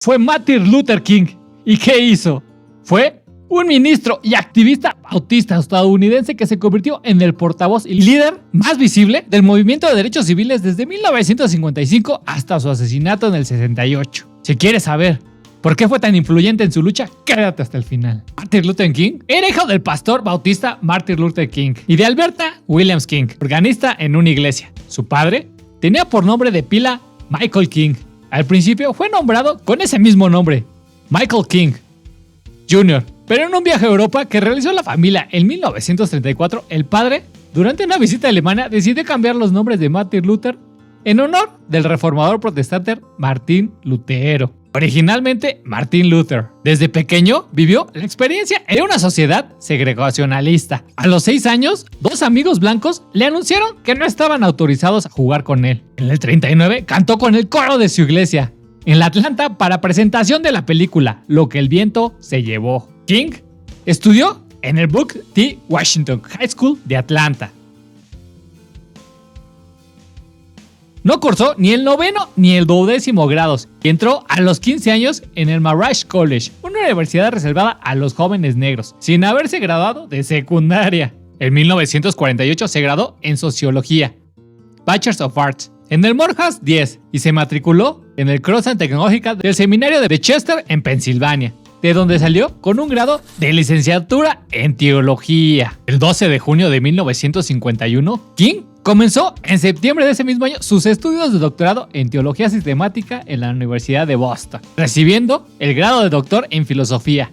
fue Martin Luther King. ¿Y qué hizo? Fue un ministro y activista bautista estadounidense que se convirtió en el portavoz y líder más visible del movimiento de derechos civiles desde 1955 hasta su asesinato en el 68. Si quieres saber por qué fue tan influyente en su lucha, quédate hasta el final. Martin Luther King era hijo del pastor bautista Martin Luther King y de Alberta Williams King, organista en una iglesia. Su padre tenía por nombre de pila Michael King. Al principio fue nombrado con ese mismo nombre, Michael King Jr., pero en un viaje a Europa que realizó la familia en 1934, el padre, durante una visita a Alemania, decidió cambiar los nombres de Martin Luther en honor del reformador protestante Martín Lutero, originalmente Martin Luther. Desde pequeño vivió la experiencia en una sociedad segregacionalista. A los 6 años, 2 amigos blancos le anunciaron que no estaban autorizados a jugar con él. En el 39 cantó con el coro de su iglesia en la Atlanta para presentación de la película Lo que el viento se llevó. King estudió en el Booker T. Washington High School de Atlanta. No cursó ni el 9º ni el 12º grados y entró a los 15 años en el Marist College, una universidad reservada a los jóvenes negros, sin haberse graduado de secundaria. En 1948 se graduó en Sociología, Bachelor of Arts, en el Morehouse 10 y se matriculó en el Crossland Technological del Seminario de Chester en Pensilvania, de donde salió con un grado de licenciatura en Teología. El 12 de junio de 1951, King comenzó en septiembre de ese mismo año sus estudios de doctorado en Teología Sistemática en la Universidad de Boston, recibiendo el grado de doctor en Filosofía.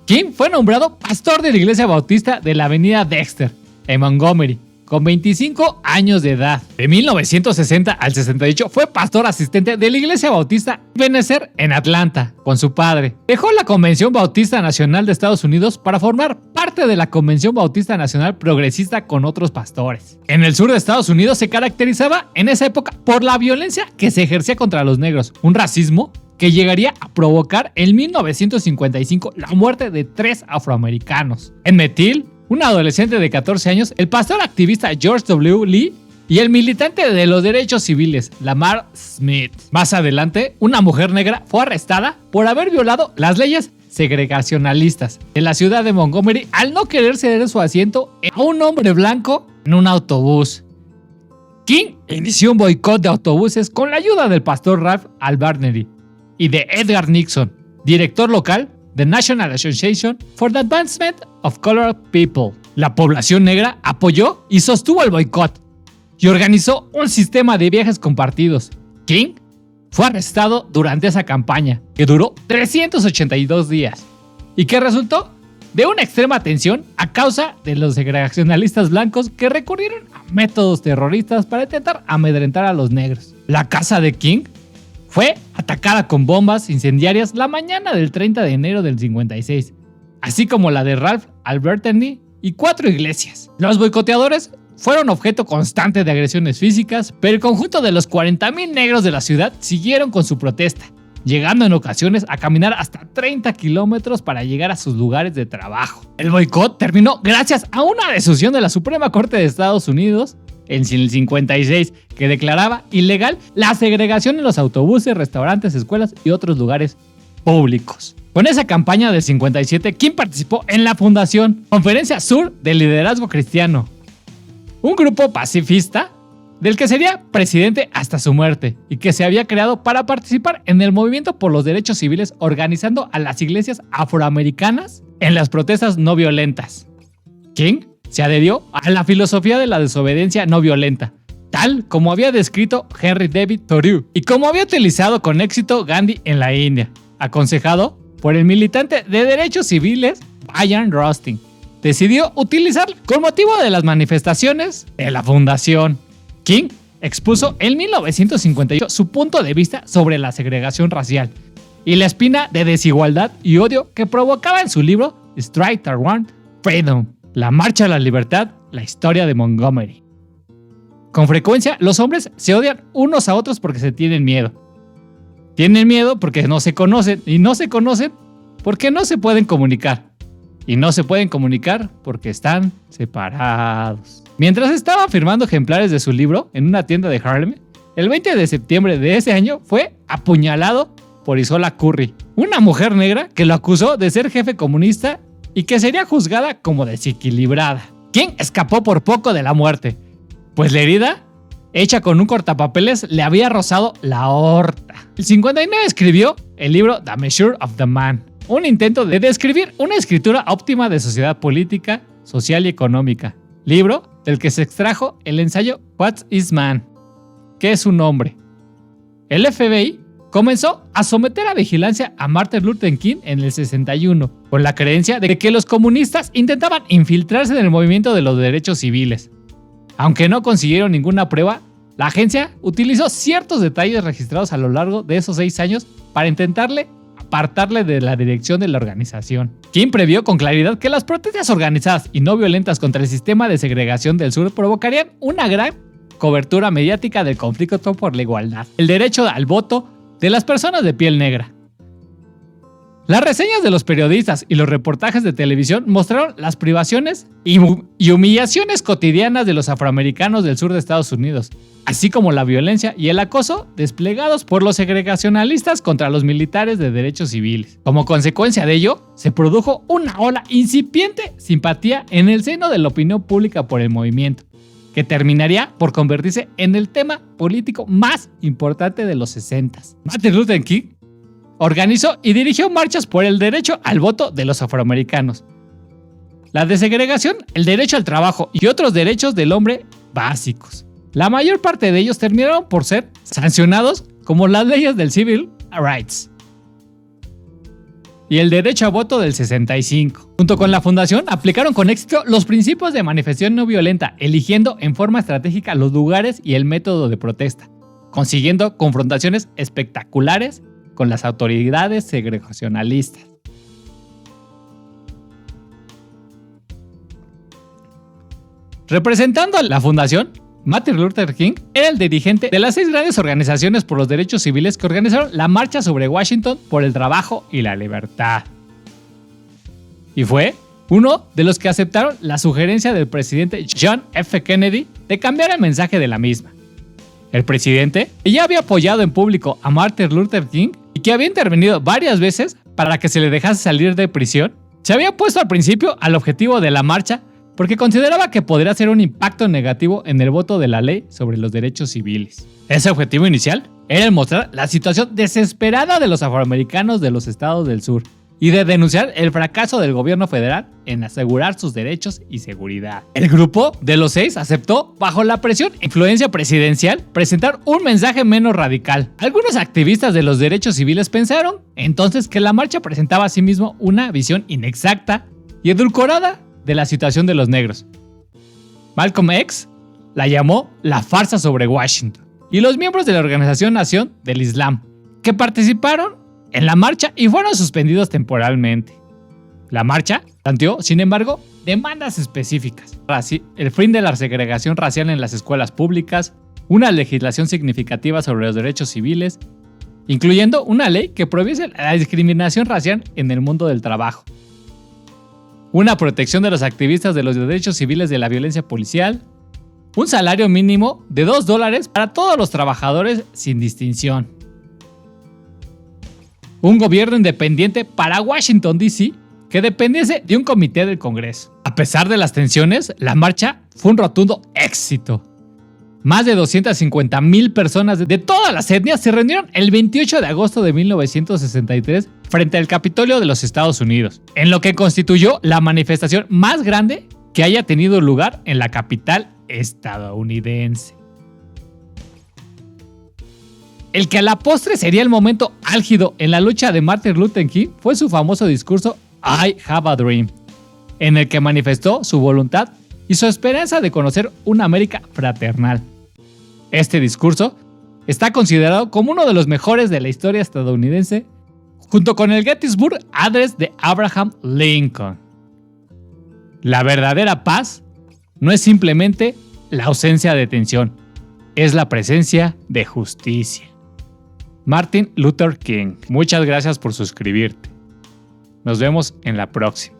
King fue nombrado pastor de la Iglesia Bautista de la Avenida Dexter, en Montgomery, con 25 años de edad. De 1960 al 68 fue pastor asistente de la Iglesia Bautista Ebenezer en Atlanta, con su padre. Dejó la Convención Bautista Nacional de Estados Unidos para formar parte de la Convención Bautista Nacional Progresista con otros pastores. En el sur de Estados Unidos se caracterizaba en esa época por la violencia que se ejercía contra los negros, un racismo que llegaría a provocar en 1955 la muerte de 3 afroamericanos. En Metil, un adolescente de 14 años, el pastor activista George W. Lee y el militante de los derechos civiles, Lamar Smith. Más adelante, una mujer negra fue arrestada por haber violado las leyes segregacionalistas en la ciudad de Montgomery al no querer ceder su asiento a un hombre blanco en un autobús. King inició un boicot de autobuses con la ayuda del pastor Ralph Albarneri y de Edgar Nixon, director local de National Association for the Advancement of Colored People. La población negra apoyó y sostuvo el boicot y organizó un sistema de viajes compartidos. King fue arrestado durante esa campaña, que duró 382 días y que resultó de una extrema tensión a causa de los segregacionalistas blancos que recurrieron a métodos terroristas para intentar amedrentar a los negros. La casa de King fue atacada con bombas incendiarias la mañana del 30 de enero del 56, así como la de Ralph Albertini y 4 iglesias. Los boicoteadores fueron objeto constante de agresiones físicas, pero el conjunto de los 40,000 negros de la ciudad siguieron con su protesta, llegando en ocasiones a caminar hasta 30 kilómetros para llegar a sus lugares de trabajo. El boicot terminó gracias a una decisión de la Suprema Corte de Estados Unidos en el 56, que declaraba ilegal la segregación en los autobuses, restaurantes, escuelas y otros lugares públicos. Con esa campaña del 57, King participó en la fundación Conferencia Sur del Liderazgo Cristiano, un grupo pacifista del que sería presidente hasta su muerte y que se había creado para participar en el movimiento por los derechos civiles, organizando a las iglesias afroamericanas en las protestas no violentas. King se adhirió a la filosofía de la desobediencia no violenta, tal como había descrito Henry David Thoreau y como había utilizado con éxito Gandhi en la India, aconsejado por el militante de derechos civiles Bayard Rustin. Decidió utilizar con motivo de las manifestaciones de la fundación. King expuso en 1958 su punto de vista sobre la segregación racial y la espina de desigualdad y odio que provocaba en su libro Strike Toward Freedom, la marcha a la libertad, la historia de Montgomery. Con frecuencia, los hombres se odian unos a otros porque se tienen miedo. Tienen miedo porque no se conocen, y no se conocen porque no se pueden comunicar. Y no se pueden comunicar porque están separados. Mientras estaba firmando ejemplares de su libro en una tienda de Harlem, el 20 de septiembre de ese año fue apuñalado por Isola Curry, una mujer negra que lo acusó de ser jefe comunista y que sería juzgada como desequilibrada. King escapó por poco de la muerte, pues la herida, hecha con un cortapapeles, le había rozado la aorta. El 59 escribió el libro The Measure of the Man, un intento de describir una escritura óptima de sociedad política, social y económica. Libro del que se extrajo el ensayo What is Man? ¿Qué es un hombre? El FBI comenzó a someter a vigilancia a Martin Luther King en el 61, con la creencia de que los comunistas intentaban infiltrarse en el movimiento de los derechos civiles. Aunque no consiguieron ninguna prueba, la agencia utilizó ciertos detalles registrados a lo largo de esos 6 años para intentarle apartarle de la dirección de la organización. King previó con claridad que las protestas organizadas y no violentas contra el sistema de segregación del sur provocarían una gran cobertura mediática del conflicto por la igualdad, el derecho al voto de las personas de piel negra. Las reseñas de los periodistas y los reportajes de televisión mostraron las privaciones y humillaciones cotidianas de los afroamericanos del sur de Estados Unidos, así como la violencia y el acoso desplegados por los segregacionalistas contra los militares de derechos civiles. Como consecuencia de ello, se produjo una ola incipiente simpatía en el seno de la opinión pública por el movimiento, que terminaría por convertirse en el tema político más importante de los 60s. Martin Luther King organizó y dirigió marchas por el derecho al voto de los afroamericanos, la desegregación, el derecho al trabajo y otros derechos del hombre básicos. La mayor parte de ellos terminaron por ser sancionados como las leyes del Civil Rights y el derecho a voto del 65. Junto con la fundación, aplicaron con éxito los principios de manifestación no violenta, eligiendo en forma estratégica los lugares y el método de protesta, consiguiendo confrontaciones espectaculares con las autoridades segregacionalistas. Representando a la fundación, Martin Luther King era el dirigente de las 6 grandes organizaciones por los derechos civiles que organizaron la marcha sobre Washington por el trabajo y la libertad. Y fue uno de los que aceptaron la sugerencia del presidente John F. Kennedy de cambiar el mensaje de la misma. El presidente, que ya había apoyado en público a Martin Luther King y que había intervenido varias veces para que se le dejase salir de prisión, se había puesto al principio al objetivo de la marcha porque consideraba que podría ser un impacto negativo en el voto de la ley sobre los derechos civiles. Ese objetivo inicial era el mostrar la situación desesperada de los afroamericanos de los estados del sur y de denunciar el fracaso del gobierno federal en asegurar sus derechos y seguridad. El grupo de los 6 aceptó, bajo la presión e influencia presidencial, presentar un mensaje menos radical. Algunos activistas de los derechos civiles pensaron entonces que la marcha presentaba a sí mismo una visión inexacta y edulcorada de la situación de los negros. Malcolm X la llamó la farsa sobre Washington, y los miembros de la Organización Nación del Islam, que participaron en la marcha y fueron suspendidos temporalmente. La marcha planteó, sin embargo, demandas específicas: el fin de la segregación racial en las escuelas públicas, una legislación significativa sobre los derechos civiles, incluyendo una ley que prohibiese la discriminación racial en el mundo del trabajo, una protección de los activistas de los derechos civiles de la violencia policial, un salario mínimo de $2 para todos los trabajadores sin distinción, un gobierno independiente para Washington, D.C., que dependiese de un comité del Congreso. A pesar de las tensiones, la marcha fue un rotundo éxito. Más de 250,000 personas de todas las etnias se reunieron el 28 de agosto de 1963 frente al Capitolio de los Estados Unidos, en lo que constituyó la manifestación más grande que haya tenido lugar en la capital estadounidense. El que a la postre sería el momento álgido en la lucha de Martin Luther King fue su famoso discurso I Have a Dream, en el que manifestó su voluntad y su esperanza de conocer una América fraternal. Este discurso está considerado como uno de los mejores de la historia estadounidense, junto con el Gettysburg Address de Abraham Lincoln. La verdadera paz no es simplemente la ausencia de tensión, es la presencia de justicia. Martin Luther King. Muchas gracias por suscribirte. Nos vemos en la próxima.